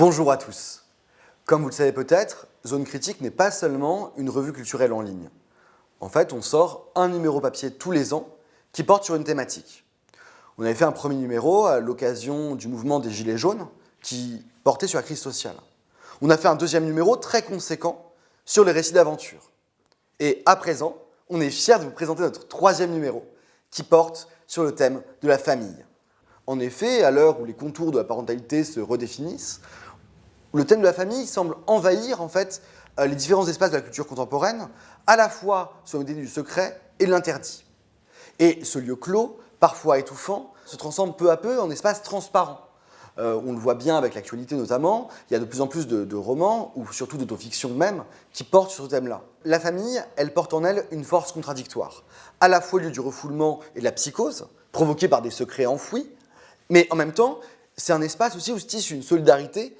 Bonjour à tous. Comme vous le savez peut-être, Zone Critique n'est pas seulement une revue culturelle en ligne. En fait, on sort un numéro papier tous les ans qui porte sur une thématique. On avait fait un premier numéro à l'occasion du mouvement des Gilets jaunes qui portait sur la crise sociale. On a fait un deuxième numéro très conséquent sur les récits d'aventure. Et à présent, on est fiers de vous présenter notre troisième numéro qui porte sur le thème de la famille. En effet, à l'heure où les contours de la parentalité se redéfinissent, le thème de la famille semble envahir en fait les différents espaces de la culture contemporaine, à la fois sur le modèle du secret et de l'interdit. Et ce lieu clos, parfois étouffant, se transforme peu à peu en espace transparent. On le voit bien avec l'actualité notamment, il y a de plus en plus de romans, ou surtout d'autofiction même, qui portent sur ce thème-là. La famille, elle porte en elle une force contradictoire, à la fois lieu du refoulement et de la psychose, provoquée par des secrets enfouis, mais en même temps, c'est un espace aussi où se tisse une solidarité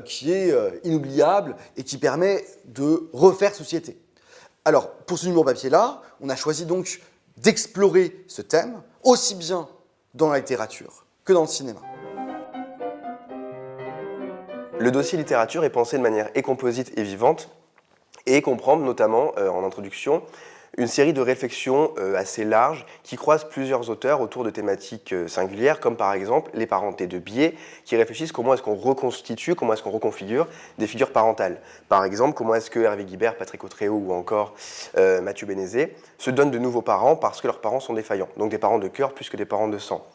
qui est inoubliable et qui permet de refaire société. Alors, pour ce numéro papier-là, on a choisi donc d'explorer ce thème, aussi bien dans la littérature que dans le cinéma. Le dossier littérature est pensé de manière composite et vivante et comprend notamment, en introduction, une série de réflexions assez larges qui croisent plusieurs auteurs autour de thématiques singulières, comme par exemple les parentés de biais, qui réfléchissent comment est-ce qu'on reconstitue, comment est-ce qu'on reconfigure des figures parentales. Par exemple, comment est-ce que Hervé Guibert, Patrick Autréau ou encore Mathieu Bénézet se donnent de nouveaux parents parce que leurs parents sont défaillants, donc des parents de cœur plus que des parents de sang.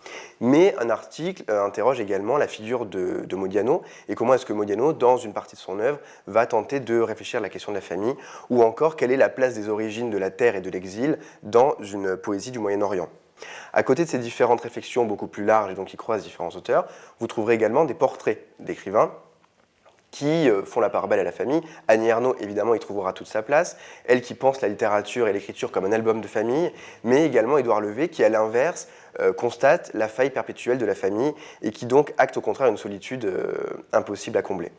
Mais un article interroge également la figure de Modiano et comment est-ce que Modiano, dans une partie de son œuvre, va tenter de réfléchir à la question de la famille, ou encore quelle est la place des origines de la terre et de l'exil dans une poésie du Moyen-Orient. À côté de ces différentes réflexions beaucoup plus larges et donc qui croisent différents auteurs, vous trouverez également des portraits d'écrivains qui font la part belle à la famille. Annie Ernaux, évidemment, y trouvera toute sa place. Elle qui pense la littérature et l'écriture comme un album de famille, mais également Édouard Levé qui, à l'inverse, constate la faille perpétuelle de la famille et qui donc acte au contraire une solitude impossible à combler.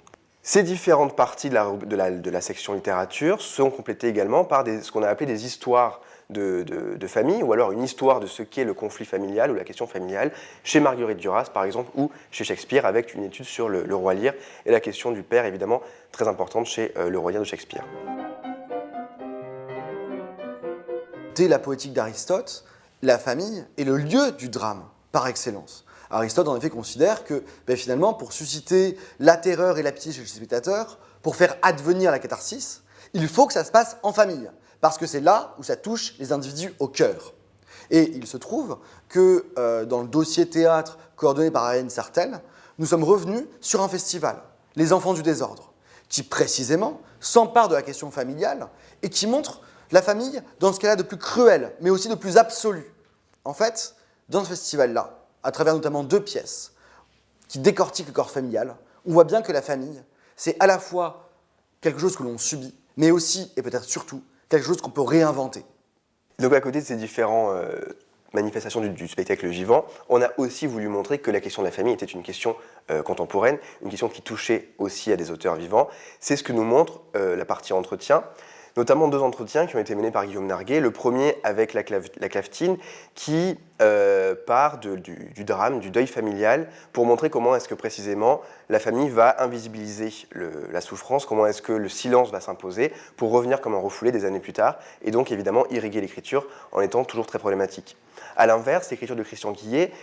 Ces différentes parties de la section littérature sont complétées également par ce qu'on a appelé des histoires de famille, ou alors une histoire de ce qu'est le conflit familial ou la question familiale, chez Marguerite Duras par exemple, ou chez Shakespeare, avec une étude sur le roi Lear et la question du père, évidemment, très importante chez le roi Lear de Shakespeare. Dès la poétique d'Aristote, la famille est le lieu du drame, par excellence. Aristote, en effet, considère que finalement, pour susciter la terreur et la pitié chez le spectateur, pour faire advenir la catharsis, il faut que ça se passe en famille, parce que c'est là où ça touche les individus au cœur. Et il se trouve que dans le dossier théâtre coordonné par Ariane Sartel, nous sommes revenus sur un festival, Les Enfants du désordre, qui précisément s'empare de la question familiale et qui montre la famille dans ce qu'elle a de plus cruel, mais aussi de plus absolu. En fait, dans ce festival-là, à travers notamment 2 pièces qui décortiquent le corps familial, on voit bien que la famille, c'est à la fois quelque chose que l'on subit, mais aussi, et peut-être surtout, quelque chose qu'on peut réinventer. Donc à côté de ces différentes manifestations du spectacle vivant, on a aussi voulu montrer que la question de la famille était une question contemporaine, une question qui touchait aussi à des auteurs vivants. C'est ce que nous montre la partie entretien, notamment 2 entretiens qui ont été menés par Guillaume Narguet. Le premier avec la Clavetine qui part du drame, du deuil familial, pour montrer comment est-ce que précisément la famille va invisibiliser la souffrance, comment est-ce que le silence va s'imposer pour revenir comme un refoulé des années plus tard, et donc évidemment irriguer l'écriture en étant toujours très problématique. A l'inverse, l'écriture de Christian Guillet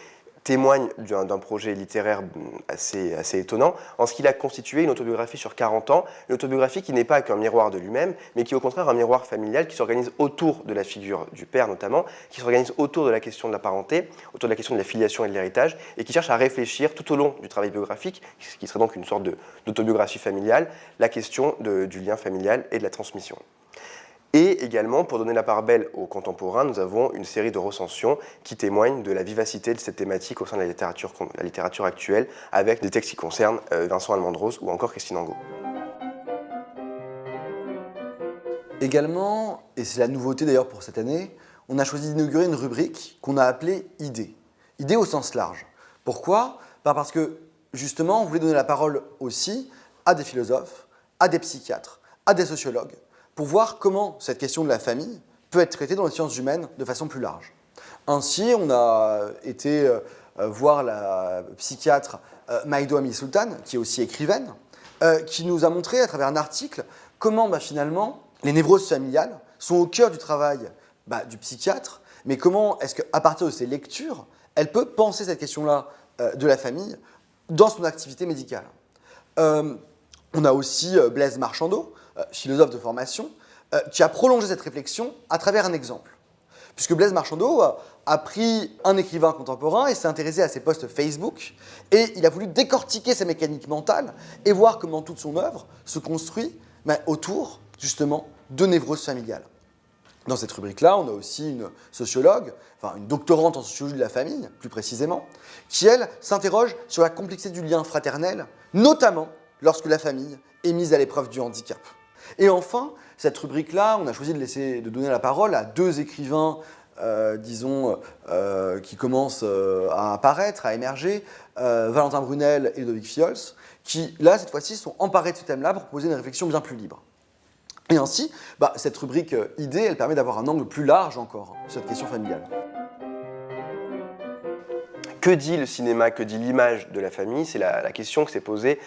témoigne d'un projet littéraire assez étonnant, en ce qu'il a constitué une autobiographie sur 40 ans, une autobiographie qui n'est pas qu'un miroir de lui-même, mais qui est au contraire un miroir familial qui s'organise autour de la figure du père notamment, qui s'organise autour de la question de la parenté, autour de la question de la filiation et de l'héritage, et qui cherche à réfléchir tout au long du travail biographique, qui serait donc une sorte d'autobiographie familiale, la question du lien familial et de la transmission. Et également, pour donner la part belle aux contemporains, nous avons une série de recensions qui témoignent de la vivacité de cette thématique au sein de la littérature actuelle, avec des textes qui concernent Vincent Almendros ou encore Christine Angot. Également, et c'est la nouveauté d'ailleurs pour cette année, on a choisi d'inaugurer une rubrique qu'on a appelée « Idées ». Idées au sens large. Pourquoi ? Parce que, justement, on voulait donner la parole aussi à des philosophes, à des psychiatres, à des sociologues, pour voir comment cette question de la famille peut être traitée dans les sciences humaines de façon plus large. Ainsi, on a été voir la psychiatre Maïdo Ami Sultan, qui est aussi écrivaine, qui nous a montré à travers un article comment finalement les névroses familiales sont au cœur du travail du psychiatre, mais comment est-ce qu'à partir de ses lectures, elle peut penser cette question-là de la famille dans son activité médicale. On a aussi Blaise Marchandot, philosophe de formation, qui a prolongé cette réflexion à travers un exemple. Puisque Blaise Marchandot a pris un écrivain contemporain et s'est intéressé à ses posts Facebook, et il a voulu décortiquer ses mécaniques mentales et voir comment toute son œuvre se construit autour, justement, de névroses familiales. Dans cette rubrique-là, on a aussi une sociologue, une doctorante en sociologie de la famille, plus précisément, qui, elle, s'interroge sur la complexité du lien fraternel, notamment lorsque la famille est mise à l'épreuve du handicap. Et enfin, cette rubrique-là, on a choisi de donner la parole à deux écrivains, qui commencent à apparaître, à émerger, Valentin Brunel et Ludovic Fiols, qui, là, cette fois-ci, sont emparés de ce thème-là pour proposer une réflexion bien plus libre. Et ainsi, cette rubrique idée, elle permet d'avoir un angle plus large encore sur cette question familiale. Que dit le cinéma, que dit l'image de la famille? C'est la question que s'est posée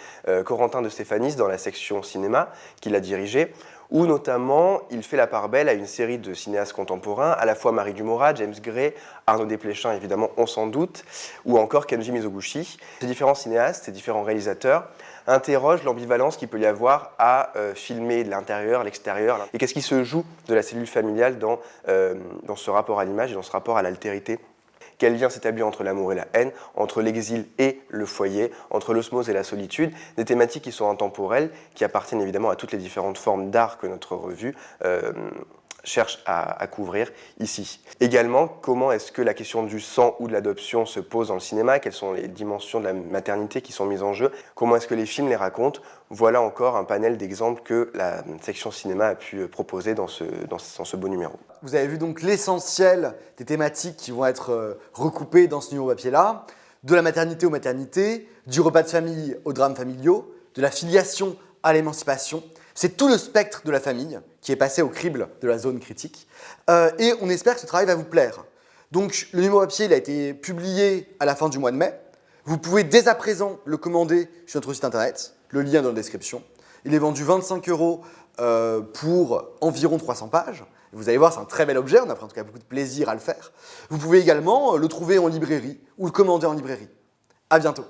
Corentin de Stéphanis dans la section cinéma qu'il a dirigée, où notamment il fait la part belle à une série de cinéastes contemporains, à la fois Marie Dumora, James Gray, Arnaud Desplechin, évidemment, on s'en doute, ou encore Kenji Mizoguchi. Ces différents cinéastes, ces différents réalisateurs interrogent l'ambivalence qu'il peut y avoir à filmer de l'intérieur, l'extérieur, et qu'est-ce qui se joue de la cellule familiale dans ce rapport à l'image et dans ce rapport à l'altérité. Quel lien s'établit entre l'amour et la haine, entre l'exil et le foyer, entre l'osmose et la solitude, des thématiques qui sont intemporelles, qui appartiennent évidemment à toutes les différentes formes d'art que notre revue cherche à couvrir ici. Également, comment est-ce que la question du sang ou de l'adoption se pose dans le cinéma? Quelles sont les dimensions de la maternité qui sont mises en jeu? Comment est-ce que les films les racontent? Voilà encore un panel d'exemples que la section cinéma a pu proposer dans ce beau numéro. Vous avez vu donc l'essentiel des thématiques qui vont être recoupées dans ce numéro papier-là, de la maternité aux maternités, du repas de famille aux drames familiaux, de la filiation à l'émancipation. C'est tout le spectre de la famille qui est passé au crible de la zone critique. Et on espère que ce travail va vous plaire. Donc le numéro papier il a été publié à la fin du mois de mai. Vous pouvez dès à présent le commander sur notre site internet. Le lien est dans la description. Il est vendu 25 € pour environ 300 pages. Vous allez voir, c'est un très bel objet. On a pris en tout cas beaucoup de plaisir à le faire. Vous pouvez également le trouver en librairie ou le commander en librairie. À bientôt.